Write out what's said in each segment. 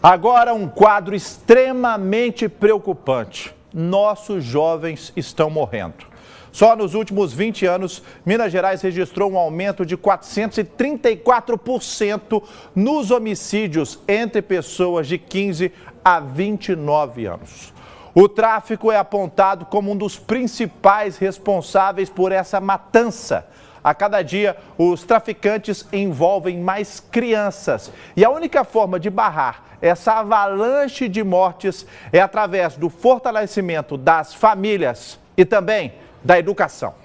Agora um quadro extremamente preocupante. Nossos jovens estão morrendo. Só nos últimos 20 anos, Minas Gerais registrou um aumento de 434% nos homicídios entre pessoas de 15 a 29 anos. O tráfico é apontado como um dos principais responsáveis por essa matança. A cada dia, os traficantes envolvem mais crianças. E a única forma de barrar essa avalanche de mortes é através do fortalecimento das famílias e também da educação.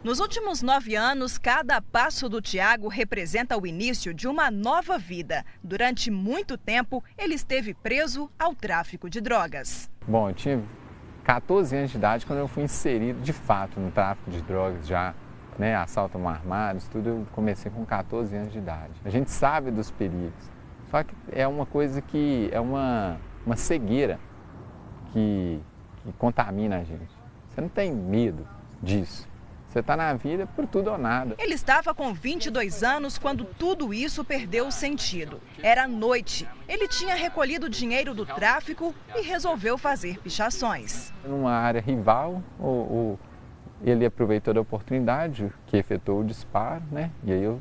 Nos últimos 9 anos, cada passo do Tiago representa o início de uma nova vida. Durante muito tempo, ele esteve preso ao tráfico de drogas. Bom, eu tinha 14 anos de idade quando eu fui inserido de fato no tráfico de drogas já. Assalto armados, tudo, eu comecei com 14 anos de idade. A gente sabe dos perigos, só que é uma coisa que é uma cegueira que contamina a gente. Você não tem medo disso. Você está na vida por tudo ou nada. Ele estava com 22 anos quando tudo isso perdeu o sentido. Era noite. Ele tinha recolhido dinheiro do tráfico e resolveu fazer pichações. Numa área rival, ele aproveitou da oportunidade que efetuou o disparo, e aí eu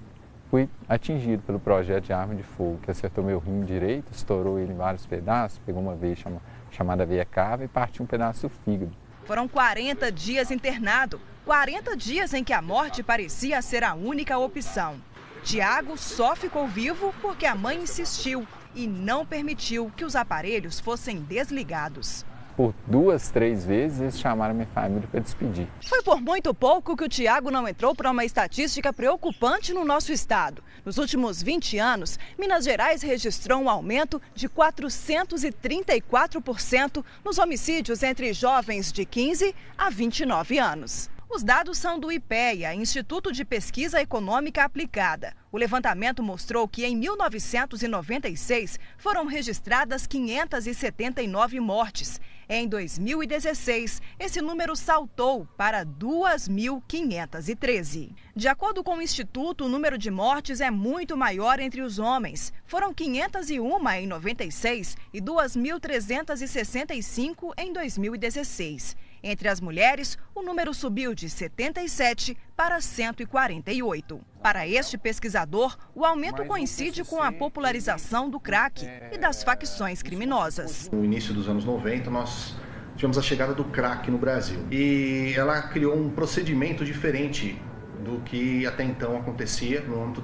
fui atingido pelo projétil de arma de fogo, que acertou meu rim direito, estourou ele em vários pedaços, pegou uma veia chamada veia cava e partiu um pedaço do fígado. Foram 40 dias internado, 40 dias em que a morte parecia ser a única opção. Tiago só ficou vivo porque a mãe insistiu e não permitiu que os aparelhos fossem desligados. Por 2, 3 vezes eles chamaram minha família para despedir. Foi por muito pouco que o Tiago não entrou para uma estatística preocupante no nosso estado. Nos últimos 20 anos, Minas Gerais registrou um aumento de 434% nos homicídios entre jovens de 15 a 29 anos. Os dados são do IPEA, Instituto de Pesquisa Econômica Aplicada. O levantamento mostrou que em 1996 foram registradas 579 mortes. Em 2016, esse número saltou para 2.513. De acordo com o Instituto, o número de mortes é muito maior entre os homens. Foram 501 em 96 e 2.365 em 2016. Entre as mulheres, o número subiu de 77 para 148. Para este pesquisador, o aumento coincide com a popularização do crack e das facções criminosas. No início dos anos 90, nós tivemos a chegada do crack no Brasil. E ela criou um procedimento diferente do que até então acontecia no âmbito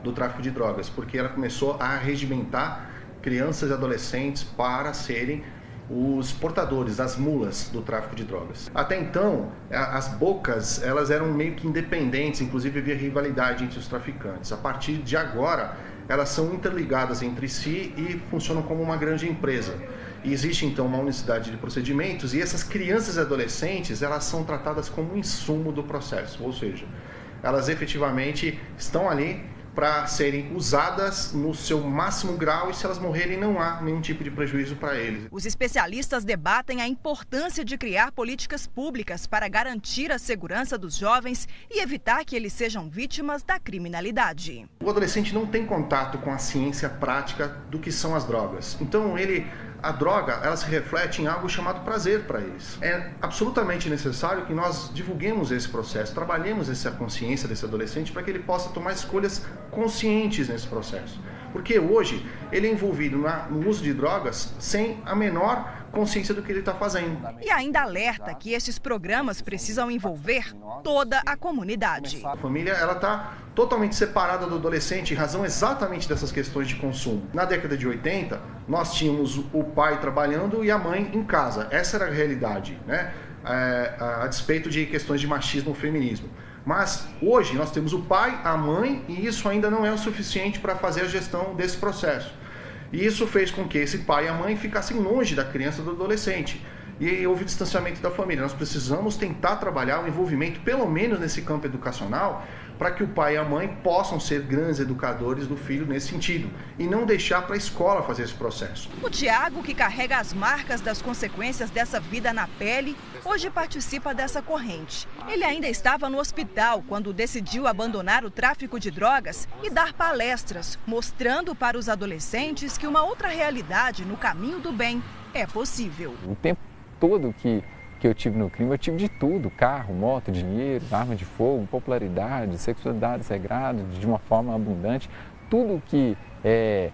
do tráfico de drogas, porque ela começou a regimentar crianças e adolescentes para serem os portadores, as mulas do tráfico de drogas. Até então, as bocas, elas eram meio que independentes, inclusive havia rivalidade entre os traficantes. A partir de agora, elas são interligadas entre si e funcionam como uma grande empresa. E existe então uma unicidade de procedimentos e essas crianças e adolescentes, elas são tratadas como um insumo do processo, ou seja, elas efetivamente estão ali para serem usadas no seu máximo grau e se elas morrerem não há nenhum tipo de prejuízo para eles. Os especialistas debatem a importância de criar políticas públicas para garantir a segurança dos jovens e evitar que eles sejam vítimas da criminalidade. O adolescente não tem contato com a ciência prática do que são as drogas. Então a droga, ela se reflete em algo chamado prazer para eles. É absolutamente necessário que nós divulguemos esse processo, trabalhemos essa consciência desse adolescente para que ele possa tomar escolhas conscientes nesse processo. Porque hoje ele é envolvido no uso de drogas sem a menor consciência do que ele está fazendo. E ainda alerta que esses programas precisam envolver toda a comunidade. A família está totalmente separada do adolescente em razão exatamente dessas questões de consumo. Na década de 80, nós tínhamos o pai trabalhando e a mãe em casa. Essa era a realidade, a despeito de questões de machismo ou feminismo. Mas hoje nós temos o pai, a mãe e isso ainda não é o suficiente para fazer a gestão desse processo. E isso fez com que esse pai e a mãe ficassem longe da criança e do adolescente. E houve distanciamento da família. Nós precisamos tentar trabalhar o envolvimento, pelo menos nesse campo educacional, para que o pai e a mãe possam ser grandes educadores do filho nesse sentido e não deixar para a escola fazer esse processo. O Tiago, que carrega as marcas das consequências dessa vida na pele, hoje participa dessa corrente. Ele ainda estava no hospital quando decidiu abandonar o tráfico de drogas e dar palestras, mostrando para os adolescentes que uma outra realidade no caminho do bem é possível. O tempo todo que eu tive no crime, eu tive de tudo: carro, moto, dinheiro, arma de fogo, popularidade, sexualidade sagrada, de uma forma abundante. Tudo que é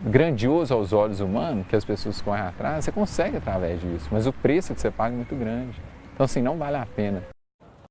grandioso aos olhos humanos, que as pessoas correm atrás, você consegue através disso, mas o preço que você paga é muito grande. Então, assim, não vale a pena.